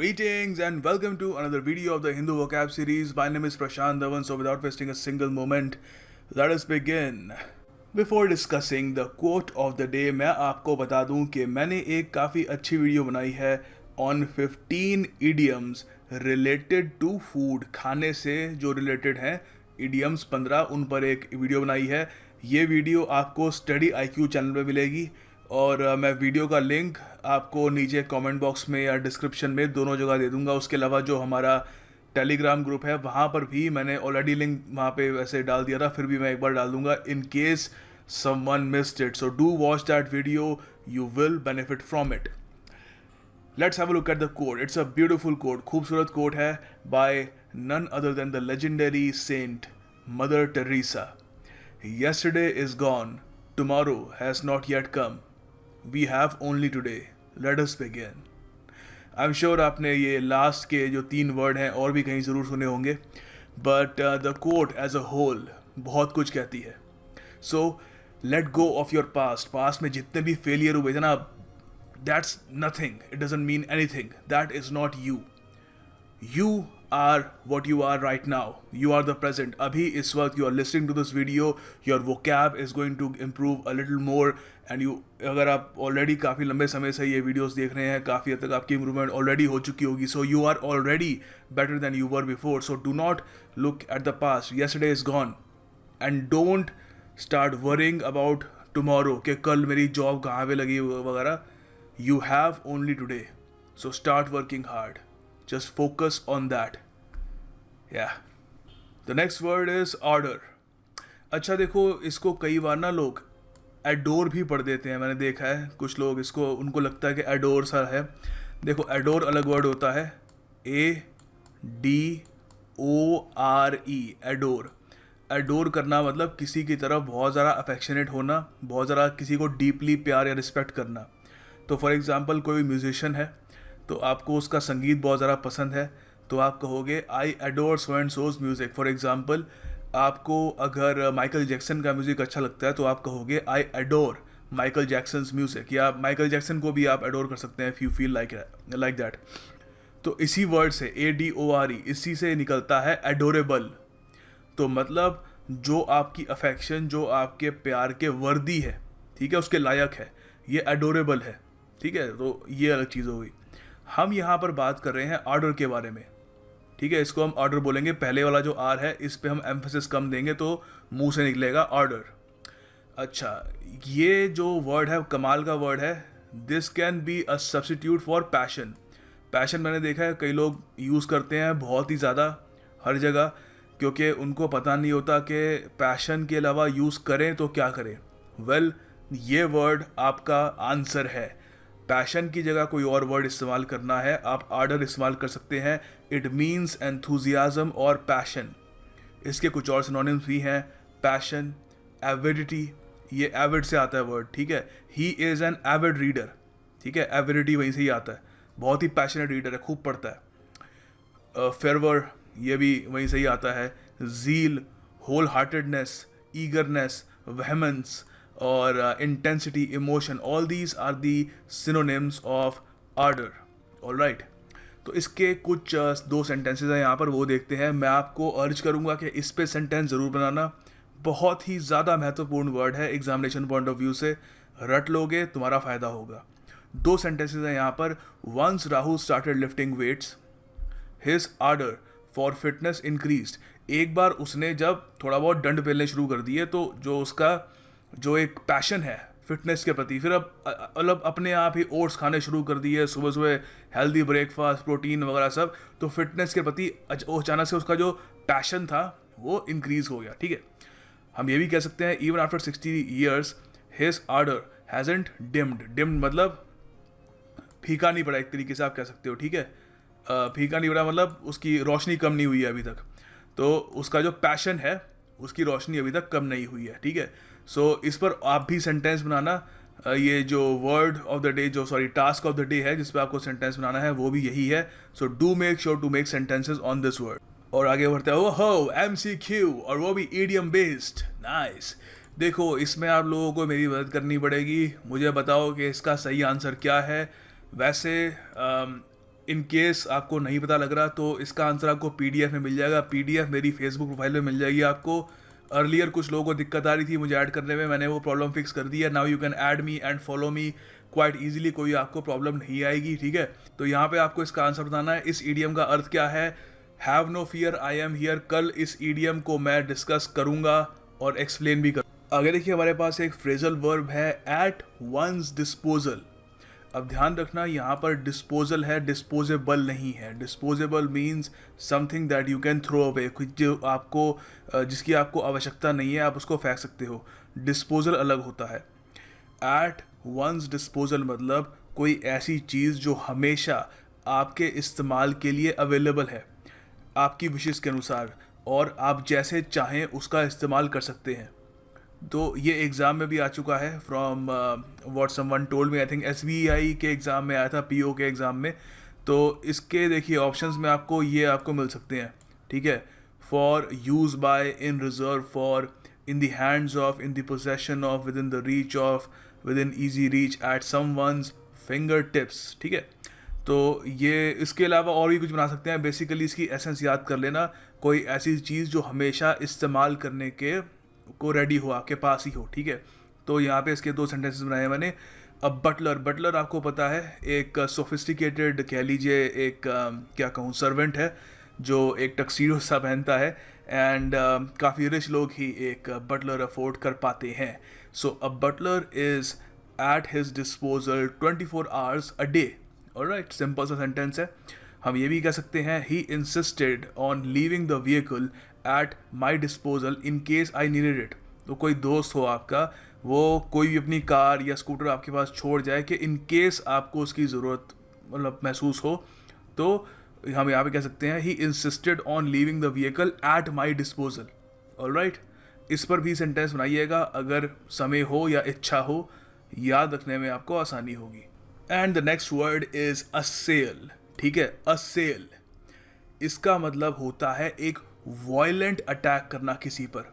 Greetings and welcome to another video of the Hindu Vocab series. My name is Prashant Dhawan, so without wasting a single moment, let us begin. Before discussing the quote of the day, मैं आपको बता दूं कि मैंने एक काफ़ी अच्छी video बनाई है on 15 idioms related to food. खाने से जो रिलेटेड हैं idioms 15 उन पर एक वीडियो बनाई है. ये वीडियो आपको स्टडी IQ चैनल पे मिलेगी और मैं वीडियो का लिंक आपको नीचे कमेंट बॉक्स में या डिस्क्रिप्शन में दोनों जगह दे दूंगा. उसके अलावा जो हमारा टेलीग्राम ग्रुप है वहाँ पर भी मैंने ऑलरेडी लिंक वहाँ पे वैसे डाल दिया था, फिर भी मैं एक बार डाल दूंगा in case someone missed it. So do watch that video, you will benefit from it. Let's have a look at the quote. It's a beautiful quote, खूबसूरत कोट है by none other than the legendary saint Mother Teresa. Yesterday is gone, tomorrow has not yet come. We have only today. Let us begin. I'm sure आपने ये last के जो 3 word हैं और भी कहीं ज़रूर सुने होंगे, but the quote as a whole बहुत कुछ कहती है. So let go of your past. Past में जितने भी फेलियर हुए थे ना, that's nothing. It doesn't mean anything. That is not you. You are what you are right now. You are the present. अभी इस वक्त you are listening to this video. Your vocab is going to improve a little more. And you, अगर आप already काफ़ी लंबे समय से ये videos देख रहे हैं, काफ़ी हद तक आपकी improvement already हो चुकी होगी. So you are already better than you were before. So do not look at the past. Yesterday is gone. And don't start worrying about tomorrow कि कल मेरी job कहाँ पे लगी वगैरह. You have only today. So start working hard. Just focus on that. Yeah. The next word is order. अच्छा देखो, इसको कई बार ना लोग एडोर भी पढ़ देते हैं. मैंने देखा है कुछ लोग इसको, उनको लगता है कि एडोर सा है. देखो, एडोर अलग वर्ड होता है. ADORE. एडोर. एडोर करना मतलब किसी की तरफ बहुत ज़्यादा अफेक्शनेट होना, बहुत ज़्यादा किसी को डीपली प्यार या रिस्पेक्ट करना. तो फॉर एग्जांपल कोई म्यूजिशियन है तो आपको उसका संगीत बहुत ज़्यादा पसंद है, तो आप कहोगे I adore so and so's music. For example आपको अगर माइकल जैक्सन का म्यूज़िक अच्छा लगता है तो आप कहोगे आई एडोर माइकल जैक्सन्स म्यूज़िक. या माइकल जैक्सन को भी आप एडोर कर सकते हैं if you feel like that. तो इसी वर्ड से ADORE, इसी से निकलता है एडोरेबल. तो मतलब जो आपकी अफेक्शन, जो आपके प्यार के वर्दी है, ठीक है, उसके लायक है, ये एडोरेबल है. ठीक है, तो ये अलग चीज़ हो गई. हम यहाँ पर बात कर रहे हैं ऑर्डर के बारे में. ठीक है, इसको हम ऑर्डर बोलेंगे. पहले वाला जो आर है इस पे हम एम्फेसिस कम देंगे तो मुंह से निकलेगा ऑर्डर. अच्छा, ये जो वर्ड है कमाल का वर्ड है. This can be a substitute for passion. Passion मैंने देखा है कई लोग यूज़ करते हैं बहुत ही ज़्यादा हर जगह, क्योंकि उनको पता नहीं होता कि पैशन के अलावा यूज़ करें तो क्या करें. वेल, ये वर्ड आपका आंसर है. पैशन की जगह कोई और वर्ड इस्तेमाल करना है, आप आर्डर इस्तेमाल कर सकते हैं. इट मीन्स एंथुजियाज्म और पैशन. इसके कुछ और सिनोनिम्स भी हैं. पैशन, एविडिटी, ये एविड से आता है वर्ड. ठीक है, he is an avid reader. ठीक है, एविडिटी वहीं से ही आता है. बहुत ही पैशनेट रीडर है, खूब पढ़ता है. फेरवर, ये भी वहीं से ही आता है. Zeal, whole heartedness, eagerness, vehemence और intensity, emotion, all these are the synonyms of ardour. Alright, तो इसके कुछ 2 सेंटेंसेस हैं यहाँ पर, वो देखते हैं. मैं आपको अर्ज करूँगा कि इस पे सेंटेंस ज़रूर बनाना. बहुत ही ज़्यादा महत्वपूर्ण वर्ड है एग्जामिनेशन पॉइंट ऑफ व्यू से. रट लोगे तुम्हारा फ़ायदा होगा. 2 सेंटेंसेस हैं यहाँ पर. Once Rahul started lifting weights, his ardour for fitness increased. एक बार उसने जब थोड़ा बहुत डंड पेलने शुरू कर दिए तो जो उसका जो एक पैशन है फिटनेस के प्रति, फिर अब मतलब अपने आप ही ओट्स खाने शुरू कर दिए, सुबह सुबह हेल्दी ब्रेकफास्ट, प्रोटीन वगैरह सब. तो फिटनेस के प्रति अचानक से उसका जो पैशन था वो इंक्रीज हो गया. ठीक है, हम ये भी कह सकते हैं even after 60 years his order hasn't deemed. Deemed मतलब फीका नहीं पड़ा, एक तरीके से आप कह सकते हो. ठीक है, फीका नहीं पड़ा मतलब उसकी रोशनी कम नहीं हुई है अभी तक. तो उसका जो पैशन है उसकी रोशनी अभी तक कम नहीं हुई है. ठीक है, सो इस पर आप भी सेंटेंस बनाना. ये जो वर्ड ऑफ द डे, जो टास्क ऑफ द डे है जिस पे आपको सेंटेंस बनाना है, वो भी यही है. So do make sure to make sentences on this word. और आगे बढ़ते हो MCQ, और वो भी ईडियम बेस्ड. नाइस. देखो, इसमें आप लोगों को मेरी मदद करनी पड़ेगी. मुझे बताओ कि इसका सही आंसर क्या है. वैसे इन केस आपको नहीं पता लग रहा तो इसका आंसर आपको पीडीएफ में मिल जाएगा। पीडीएफ मेरी फेसबुक प्रोफाइल में मिल जाएगी आपको। अर्लियर कुछ लोगों को दिक्कत आ रही थी मुझे ऐड करने में, मैंने वो प्रॉब्लम फिक्स कर दी है। Now you can add me and follow me quite easily, कोई आपको प्रॉब्लम नहीं आएगी, ठीक है। तो यहाँ पे आपको इसका आंसर बताना है। इस ईडियम का अर्थ क्या है? Have no fear I am here. कल इस ईडियम को मैं डिस्कस करूंगा और एक्सप्लेन भी करूँगा। आगे देखिए हमारे पास एक फ्रेजल वर्ब है एट वंस डिस्पोजल। अब ध्यान रखना यहाँ पर डिस्पोजल है, डिस्पोजेबल नहीं है। Disposable means something that you can throw away, जो आपको जिसकी आपको आवश्यकता नहीं है, आप उसको फेंक सकते हो। डिस्पोजल अलग होता है। एट वंस डिस्पोजल मतलब कोई ऐसी चीज़ जो हमेशा आपके इस्तेमाल के लिए अवेलेबल है, आपकी विशेष के अनुसार, और आप जैसे चाहें उसका इस्तेमाल कर सकते हैं। तो ये एग्ज़ाम में भी आ चुका है from what someone told me, I think SBI के एग्ज़ाम में आया था, पीओ के एग्ज़ाम में। तो इसके देखिए ऑप्शंस में आपको ये आपको मिल सकते हैं, ठीक है। For use by, in reserve for, in the hands of, in the possession of, within the reach of, within easy reach, at someone's fingertips, ठीक है। तो ये इसके अलावा और भी कुछ बना सकते हैं। बेसिकली इसकी एसेंस याद कर लेना, कोई ऐसी चीज़ जो हमेशा इस्तेमाल करने के को रेडी हो, आपके पास ही हो, ठीक है। तो यहाँ पे इसके 2 सेंटेंसेस बनाए हैं मैंने। अब बटलर, बटलर आपको पता है एक सोफिस्टिकेटेड कह लीजिए, एक क्या कहूँ, सर्वेंट है जो एक टक्सीडो सा पहनता है, एंड काफ़ी रिच लोग ही एक बटलर अफोर्ड कर पाते हैं। So a butler is at his disposal 24 hours a day. Alright, simple सा सेंटेंस है। हम ये भी कह सकते हैं he insisted on leaving the vehicle at my disposal in case I needed it. तो कोई दोस्त हो आपका, वो कोई भी अपनी कार या स्कूटर आपके पास छोड़ जाए कि इन केस आपको उसकी ज़रूरत मतलब महसूस हो, तो हम यहाँ पे कह सकते हैं he insisted on leaving the vehicle at my disposal. Alright, इस पर भी सेंटेंस बनाइएगा, अगर समय हो या इच्छा हो, याद रखने में आपको आसानी होगी। And the next word is असेल, ठीक है। असेल, इसका मतलब होता है एक वॉयलेंट अटैक करना किसी पर,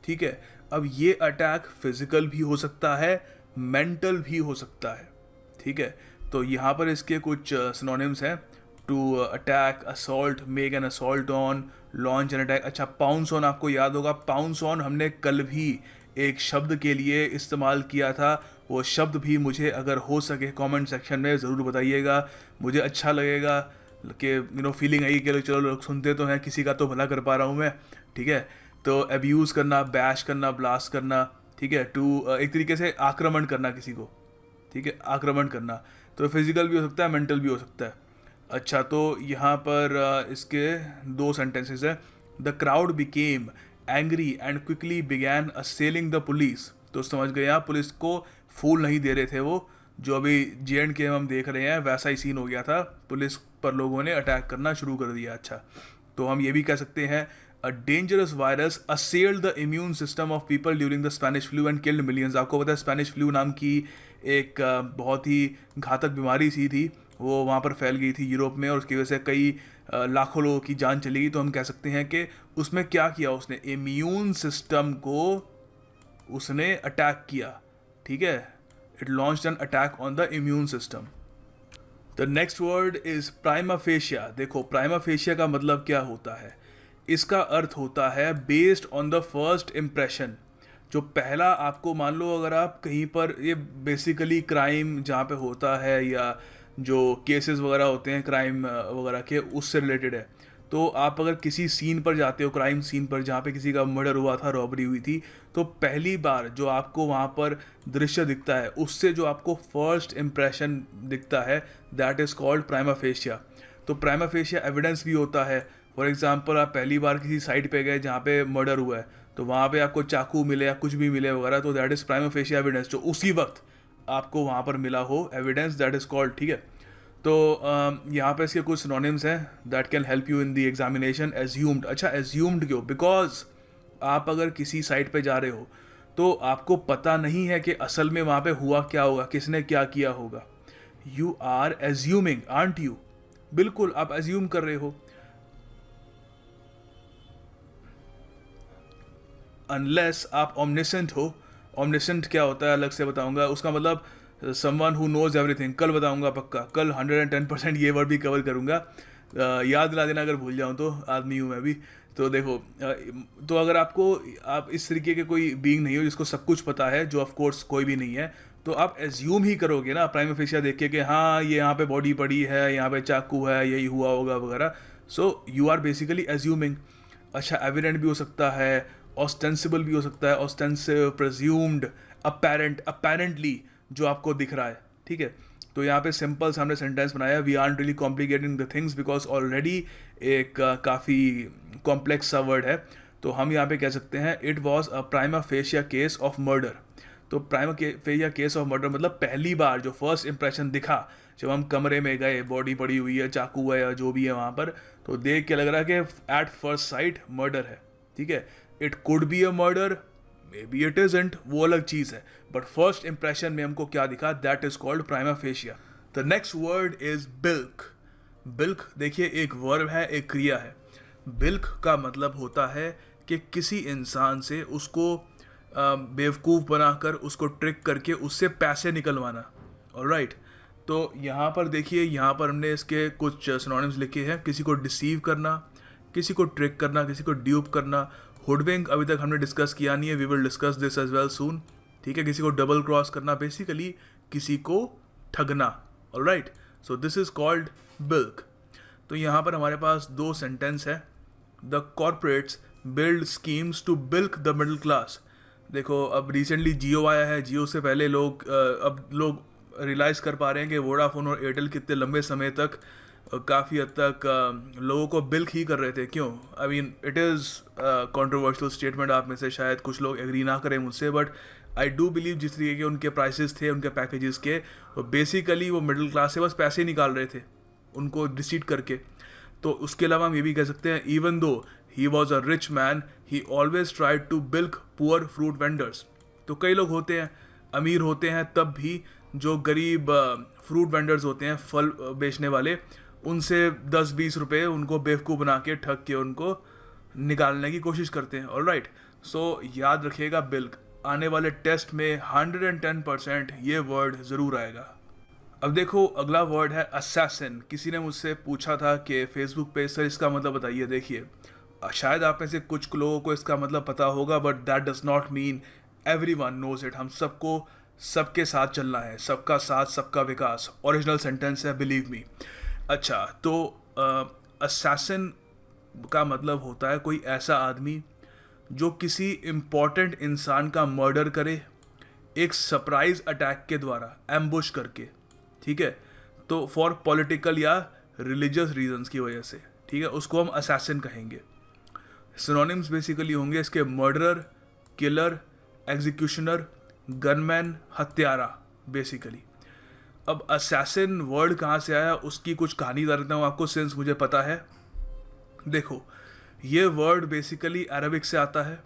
ठीक है। अब ये अटैक फिजिकल भी हो सकता है, मेंटल भी हो सकता है, ठीक है। तो यहाँ पर इसके कुछ सिनोनिम्स हैं। To attack, assault, make an assault on, launch an attack. अच्छा, पाउंस ऑन आपको याद होगा, पाउंस ऑन हमने कल भी एक शब्द के लिए इस्तेमाल किया था। वो शब्द भी मुझे अगर हो सके कमेंट सेक्शन में ज़रूर बताइएगा, मुझे अच्छा लगेगा कि फीलिंग आई कि चलो लोग सुनते तो हैं, किसी का तो भला कर पा रहा हूँ मैं, ठीक है। तो अब्यूज़ करना, बैश करना, ब्लास्ट करना, ठीक है। टू एक तरीके से आक्रमण करना किसी को, ठीक है, आक्रमण करना। तो फिजिकल भी हो सकता है, मेंटल भी हो सकता है। अच्छा, तो यहाँ पर इसके 2 सेंटेंसेस हैं। The crowd became angry and quickly began assailing the police. तो समझ गए आप, पुलिस को फूल नहीं दे रहे थे वो, जो अभी JNK हम देख रहे हैं वैसा ही सीन हो गया था, पुलिस पर लोगों ने अटैक करना शुरू कर दिया। अच्छा, तो हम ये भी कह सकते हैं a dangerous virus असेल्ड the immune system of people during the Spanish flu and killed millions. आपको पता है स्पेनिश फ्लू नाम की एक बहुत ही घातक बीमारी सी थी, वो वहाँ पर फैल गई थी यूरोप में, और उसकी वजह से कई लाखों लोगों की जान चली गई। तो हम कह सकते हैं कि उसमें क्या किया, उसने इम्यून सिस्टम को उसने अटैक किया, ठीक है। It launched an attack on the immune system. The next word is prima fascia. देखो, प्राइमा फेशिया का मतलब क्या होता है? इसका अर्थ होता है based on the first impression. जो पहला आपको, मान लो अगर आप कहीं पर, ये बेसिकली क्राइम जहाँ पे होता है या जो केसेस वगैरह होते हैं क्राइम वगैरह के, उससे रिलेटेड है। तो आप अगर किसी सीन पर जाते हो, क्राइम सीन पर जहाँ पे किसी का मर्डर हुआ था, रॉबरी हुई थी, तो पहली बार जो आपको वहाँ पर दृश्य दिखता है, उससे जो आपको फर्स्ट इम्प्रेशन दिखता है, that is called prima fascia. तो प्राइमा फेशिया एविडेंस भी होता है। फॉर एग्जांपल, आप पहली बार किसी साइट पे गए जहाँ पे मर्डर हुआ है, तो वहाँ पे आपको चाकू मिले या कुछ भी मिले वगैरह, तो that is prima fascia evidence, जो उसी वक्त आपको वहाँ पर मिला हो एविडेंस, दैट इज़ कॉल्ड, ठीक है। तो यहाँ पे इसके कुछ सिनोनिम्स हैं that can help you in the examination. Assumed, अच्छा एज्यूम्ड क्यों? बिकॉज आप अगर किसी साइट पे जा रहे हो तो आपको पता नहीं है कि असल में वहाँ पे हुआ क्या होगा, किसने क्या किया होगा। You are assuming, aren't you? बिल्कुल, आप एज्यूम कर रहे हो। अनलेस आप ओमनिसेंट हो। ओमनिसेंट क्या होता है अलग से बताऊंगा। उसका मतलब समवन हु नोज एवरीथिंग, कल बताऊंगा पक्का, कल 110% ये वर्ड भी कवर करूंगा। याद दिला देना अगर भूल जाऊं तो, आदमी हूँ मैं भी। तो देखो तो अगर आप इस तरीके के कोई बीइंग नहीं हो जिसको सब कुछ पता है, जो ऑफ कोर्स कोई भी नहीं है, तो आप एज्यूम ही करोगे ना प्राइमा फेशिया देख के कि हाँ ये यहाँ पे बॉडी पड़ी है, यहाँ पे चाकू है, यही हुआ होगा वगैरह। So you are basically assuming. अच्छा, एविडेंट भी हो सकता है, ऑस्टेंसिबल भी हो सकता है, ऑस्टेंसिव, प्रेज्यूम्ड, अपेरेंट, अपेरेंटली जो आपको दिख रहा है, ठीक है। तो यहाँ पे सिंपल हमने सेंटेंस बनाया, we are really complicating the things because already एक काफ़ी कॉम्प्लेक्स सा वर्ड है। तो हम यहाँ पे कह सकते हैं it was a prima facie case of murder. तो prima facie case of murder मतलब पहली बार जो फर्स्ट इंप्रेशन दिखा, जब हम कमरे में गए, बॉडी पड़ी हुई है, चाकू है या जो भी है वहाँ पर, तो देख के लग रहा है कि एट फर्स्ट साइट मर्डर है, ठीक है। It could be a murder, may be it isn't, वो अलग चीज़ है, बट फर्स्ट इंप्रेशन में हमको क्या दिखा, that is called prima fascia. The next word is बिल्क। बिल्क देखिए एक वर्ब है, एक क्रिया है। बिल्क का मतलब होता है कि किसी इंसान से उसको बेवकूफ़ बनाकर, उसको ट्रिक करके उससे पैसे निकलवाना। ऑलराइट, तो यहाँ पर देखिए, यहाँ पर हमने इसके कुछ सिनोनिम्स लिखे हैं। किसी को डिसीव करना, किसी को ट्रिक करना, किसी को ड्यूप करना। हुडविंक अभी तक हमने डिस्कस किया नहीं है, we will discuss this as well soon, ठीक है। किसी को डबल क्रॉस करना, बेसिकली किसी को ठगना। Alright, so this is called bilk. तो यहाँ पर हमारे पास दो सेंटेंस है। The corporates build schemes to bilk the middle class. देखो अब रिसेंटली जियो आया है, जियो से पहले अब लोग रियलाइज़ कर पा रहे हैं कि वोडाफोन और एयरटेल कितने लंबे समय तक काफ़ी हद तक लोगों को बिल्क ही कर रहे थे। क्यों? I mean it is controversial statement, आप में से शायद कुछ लोग एग्री ना करें मुझसे, बट आई डू बिलीव जिस तरीके के उनके प्राइसेस थे, उनके पैकेजेस के, तो बेसिकली वो मिडिल क्लास से बस पैसे निकाल रहे थे उनको डिसीट करके। तो उसके अलावा हम ये भी कह सकते हैं, even though he was a rich man, he always tried to bilk poor fruit vendors. तो कई लोग होते हैं, अमीर होते हैं तब भी, जो गरीब फ्रूट वेंडर्स होते हैं, फल बेचने वाले, उनसे 10-20 रुपये उनको बेवकूफ़ बना के, ठग के उनको निकालने की कोशिश करते हैं। ऑलराइट, सो याद रखिएगा बिल्क। आने वाले टेस्ट में 110% ये वर्ड ज़रूर आएगा। अब देखो अगला वर्ड है असैसिन। किसी ने मुझसे पूछा था कि फेसबुक पे, सर इसका मतलब बताइए। देखिए शायद आप में से कुछ लोगों को इसका मतलब पता होगा, but that does not mean everyone knows it. हम सबको सबके साथ चलना है, सबका साथ सबका विकास, ओरिजिनल सेंटेंस है, बिलीव मी। अच्छा, तो असैसिन का मतलब होता है कोई ऐसा आदमी जो किसी इम्पॉर्टेंट इंसान का मर्डर करे एक सरप्राइज अटैक के द्वारा, एम्बुश करके, ठीक है। तो फॉर पॉलिटिकल या रिलीजियस रीजंस की वजह से, ठीक है, उसको हम असैसिन कहेंगे। सिनोनिम्स बेसिकली होंगे इसके मर्डरर, किलर, एग्जीक्यूशनर, गनमैन, हत्यारा बेसिकली। अब असैसिन वर्ड कहाँ से आया, उसकी कुछ कहानी बता देता हूँ आपको, सिंस मुझे पता है। देखो ये वर्ड बेसिकली अरबिक से आता है।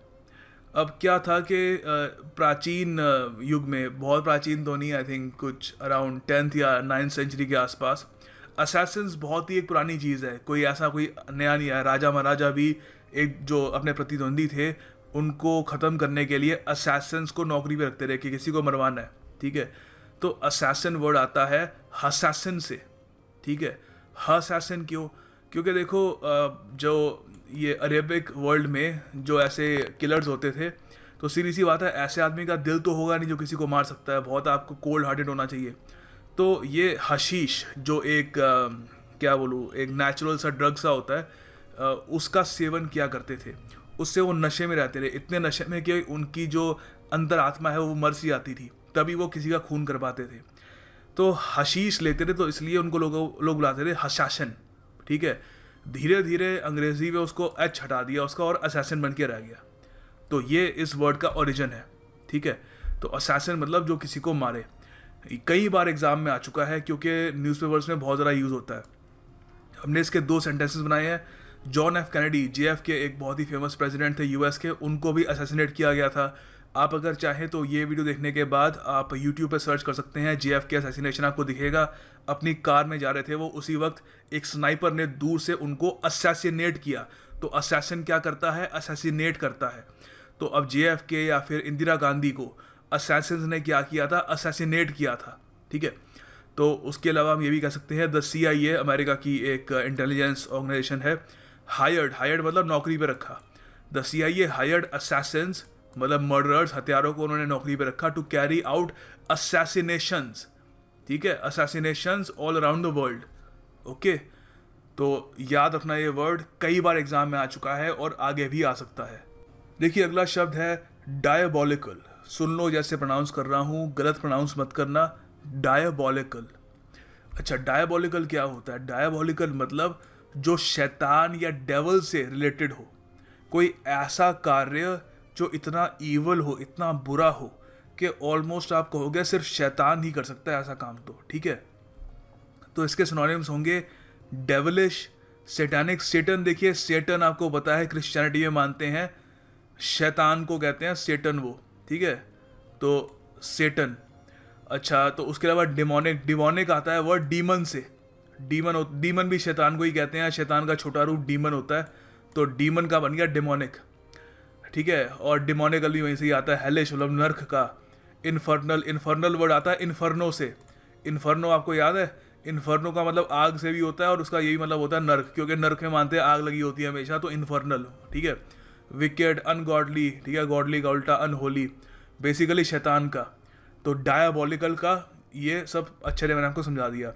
अब क्या था कि प्राचीन युग में, बहुत प्राचीन तो नहीं, आई थिंक कुछ अराउंड 10th या 9th सेंचुरी के आसपास, असैसिन्स बहुत ही एक पुरानी चीज़ है, कोई ऐसा कोई नया नहीं है। राजा महाराजा भी एक जो अपने प्रतिद्वंदी थे उनको ख़त्म करने के लिए असैसिन्स को नौकरी पे रखते रहे कि किसी को मरवाना है, ठीक है। तो असैसिन वर्ड आता है हसैसिन से, ठीक है। हसैसिन क्यों? क्योंकि देखो जो ये अरेबिक वर्ल्ड में जो ऐसे किलर्स होते थे, तो सीधी सी बात है, ऐसे आदमी का दिल तो होगा नहीं जो किसी को मार सकता है, बहुत आपको कोल्ड हार्टेड होना चाहिए। तो ये हशीश जो एक क्या बोलूँ, एक नेचुरल सा ड्रग सा होता है, उसका सेवन किया करते थे। उससे वो नशे में रहते रहे, इतने नशे में कि उनकी जो अंतरात्मा है वो मर सी आती थी, तभी वो किसी का खून कर पाते थे। तो हशीश लेते थे, तो इसलिए उनको लोग बुलाते थे हशासन, ठीक है। धीरे धीरे अंग्रेजी में उसको एच हटा दिया उसका और असैसिन बन के रह गया। तो ये इस वर्ड का ओरिजिन है, ठीक है। तो असैसिन मतलब जो किसी को मारे। कई बार एग्जाम में आ चुका है क्योंकि न्यूज़पेपर्स में बहुत ज़्यादा यूज़ होता है। हमने इसके 2 सेंटेंसेस बनाए हैं। जॉन एफ कैनेडी, JFK, एक बहुत ही फेमस प्रेसिडेंट थे US के, उनको भी असैसिनेट किया गया था। आप अगर चाहें तो ये वीडियो देखने के बाद आप YouTube पे सर्च कर सकते हैं, JFK असैसिनेशन, आपको दिखेगा। अपनी कार में जा रहे थे वो, उसी वक्त एक स्नाइपर ने दूर से उनको असैसिनेट किया। तो असैसिन क्या करता है? असैसिनेट करता है। तो अब JFK या फिर इंदिरा गांधी को असैसिन्स ने क्या किया था? असैसिनेट किया था, ठीक है। तो उसके अलावा हम ये भी कह सकते हैं द CIA, अमेरिका की एक इंटेलिजेंस ऑर्गेनाइजेशन है, हायर्ड मतलब नौकरी पे रखा। द CIA हायर्ड असैसिन्स मतलब मर्डरर्स, हत्यारों को उन्होंने नौकरी पे रखा टू कैरी आउट असैसिनेशंस, ठीक है, assassinations all around the world. Okay, तो याद रखना ये वर्ड कई बार एग्जाम में आ चुका है और आगे भी आ सकता है। देखिए अगला शब्द है डायबॉलिकल। सुन लो जैसे प्रोनाउंस कर रहा हूँ, गलत प्रोनाउंस मत करना। डायबॉलिकल। अच्छा, डायबॉलिकल क्या होता है? डायबॉलिकल मतलब जो शैतान या डेवल से रिलेटेड हो, कोई ऐसा कार्य जो इतना ईवल हो, इतना बुरा हो कि ऑलमोस्ट आप कहोगे सिर्फ शैतान ही कर सकता है ऐसा काम, तो ठीक है। तो इसके सिनोनिम्स होंगे डेवलिश, सेटानिक। सेटन, देखिए सेटन आपको पता है क्रिश्चियनिटी में मानते हैं, शैतान को कहते हैं सेटन वो, ठीक है, तो सेटन। अच्छा, तो उसके अलावा डिमोनिक। डिमोनिक आता है वर्ड डीमन से। डीमन भी शैतान को ही कहते हैं, शैतान का छोटा रूप डीमन होता है, तो डीमन का बन गया डिमोनिक, ठीक है। और डिमोनिकल भी वहीं से ही आता है, हेलिश मतलब नर्क का। इन्फर्नल वर्ड आता है इन्फर्नो से। इन्फर्नो आपको याद है, इन्फर्नो का मतलब आग से भी होता है और उसका यही मतलब होता है नर्क, क्योंकि नर्क में मानते हैं आग लगी होती है हमेशा, तो इन्फर्नल, ठीक है। विकेड, अनगॉडली, ठीक है, गॉडली का उल्टा अनहोली, बेसिकली शैतान का। तो डायबॉलिकल का ये सब अच्छे से मैंने आपको समझा दिया।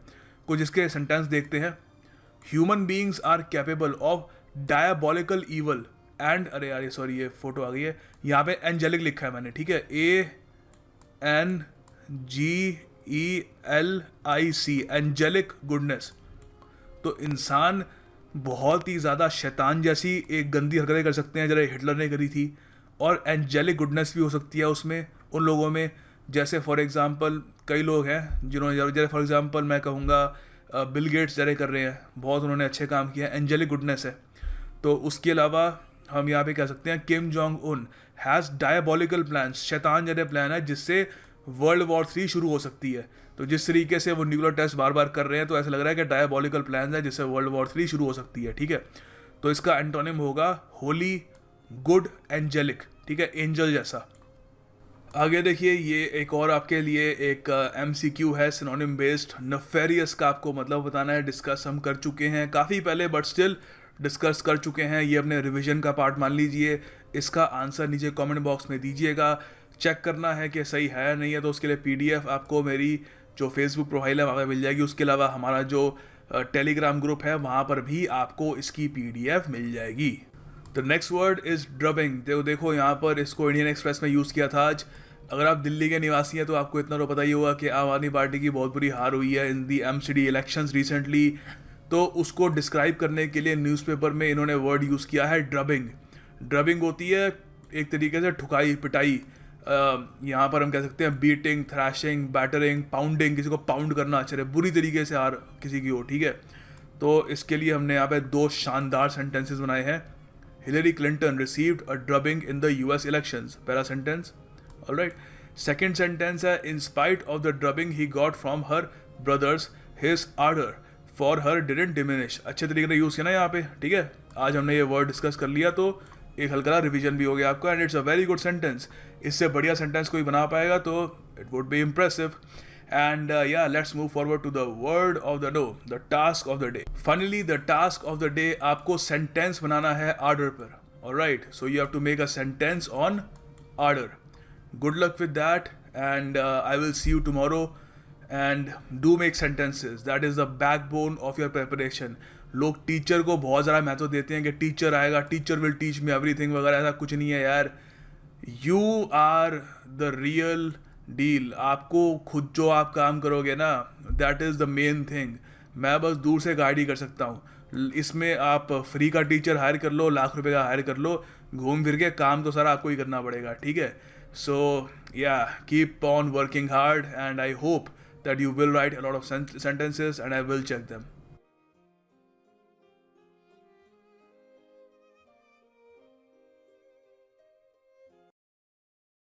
कुछ इसके सेंटेंस देखते हैं। Human beings are capable of diabolical evil and, अरे यार ये सॉरी, ये फोटो आ गई है, यहाँ पे एंजेलिक लिखा है मैंने, ठीक है, ANGELIC, एंजेलिक गुडनेस। तो इंसान बहुत ही ज़्यादा शैतान जैसी एक गंदी हरकतें कर सकते हैं, जरा हिटलर ने करी थी, और एंजेलिक गुडनेस भी हो सकती है उसमें, उन लोगों में। जैसे फॉर एग्जांपल कई लोग हैं जिन्होंने, जैसे फॉर एग्जांपल मैं कहूँगा बिल गेट्स जरे कर रहे हैं, बहुत उन्होंने अच्छे काम किया, एंजेलिक गुडनेस है। तो उसके अलावा हम यहाँ पे कह सकते हैं Kim Jong Un has diabolical plans, शैतान जैसे प्लान है जिससे वर्ल्ड वॉर 3 शुरू हो सकती है। तो जिस तरीके से वो न्यूक्लियर टेस्ट बार बार कर रहे हैं, तो ऐसा लग रहा है कि डायबॉलिकल प्लान है जिससे वर्ल्ड वॉर 3 शुरू हो सकती है, ठीक है। तो इसका एंटोनिम होगा होली, गुड, एंजेलिक, ठीक है, एंजल जैसा। आगे देखिए, ये एक और आपके लिए एक MCQ है, सिनोनिम बेस्ड। नफेरियस का आपको मतलब बताना है, डिस्कस हम कर चुके हैं काफ़ी पहले, बट स्टिल डिस्कस कर चुके हैं, ये अपने रिवीजन का पार्ट मान लीजिए। इसका आंसर नीचे कमेंट बॉक्स में दीजिएगा, चेक करना है कि सही है नहीं है, तो उसके लिए PDF आपको मेरी जो फेसबुक प्रोफाइल है वहाँ पर मिल जाएगी। उसके अलावा हमारा जो टेलीग्राम ग्रुप है वहाँ पर भी आपको इसकी PDF मिल जाएगी। The next word is drubbing. देखो यहाँ पर इसको इंडियन एक्सप्रेस में यूज़ किया था आज। अगर आप दिल्ली के निवासी हैं तो आपको इतना तो पता ही होगा कि आम आदमी पार्टी की बहुत बुरी हार हुई है इन दी MCD इलेक्शंस रिसेंटली। तो उसको डिस्क्राइब करने के लिए न्यूज़पेपर में इन्होंने वर्ड यूज़ किया है ड्रबिंग। ड्रबिंग होती है एक तरीके से ठुकाई पिटाई। यहाँ पर हम कह सकते हैं बीटिंग, थ्रैशिंग, बैटरिंग, पाउंडिंग, किसी को पाउंड करना अच्छे से बुरी तरीके से हार किसी की हो, ठीक है। तो इसके लिए हमने यहाँ पे 2 शानदार सेंटेंसेस बनाए हैं। Hillary Clinton received a drubbing in the US elections, पहला सेंटेंस। ऑलराइट, सेकेंड सेंटेंस है in spite of the drubbing he got from her brothers his ardour for her didn't diminish. अच्छे तरीके से यूज़ किया ना यहाँ पे, ठीक है। आज हमने ये वर्ड डिस्कस कर लिया तो एक हल्का रिवीजन भी हो गया आपका, and it's a very good sentence. इससे बढ़िया सेंटेंस कोई बना पाएगा तो it would be impressive. And या let's move forward to the word of the day, the task of the day. Finally the task of the day, आपको sentence बनाना है आर्डर पर। Alright, so you have to make a sentence on ardour. Good luck with that, and I will see you tomorrow. And do make sentences. That is the backbone of your preparation. लोग teacher को बहुत ज़्यादा महत्व देते हैं कि teacher आएगा, teacher will teach me everything वगैरह, ऐसा कुछ नहीं है यार। You are the real deal. आपको खुद जो आप काम करोगे ना, that is the main thing. मैं बस दूर से गाइड ही कर सकता हूँ। इसमें आप फ्री का टीचर हायर कर लो, लाख रुपए का हायर कर लो, घूम फिर के काम तो सारा आपको ही करना पड़ेगा, ठीक है। So yeah, keep on working hard, and I hope that you will write a lot of sentences and I will check them.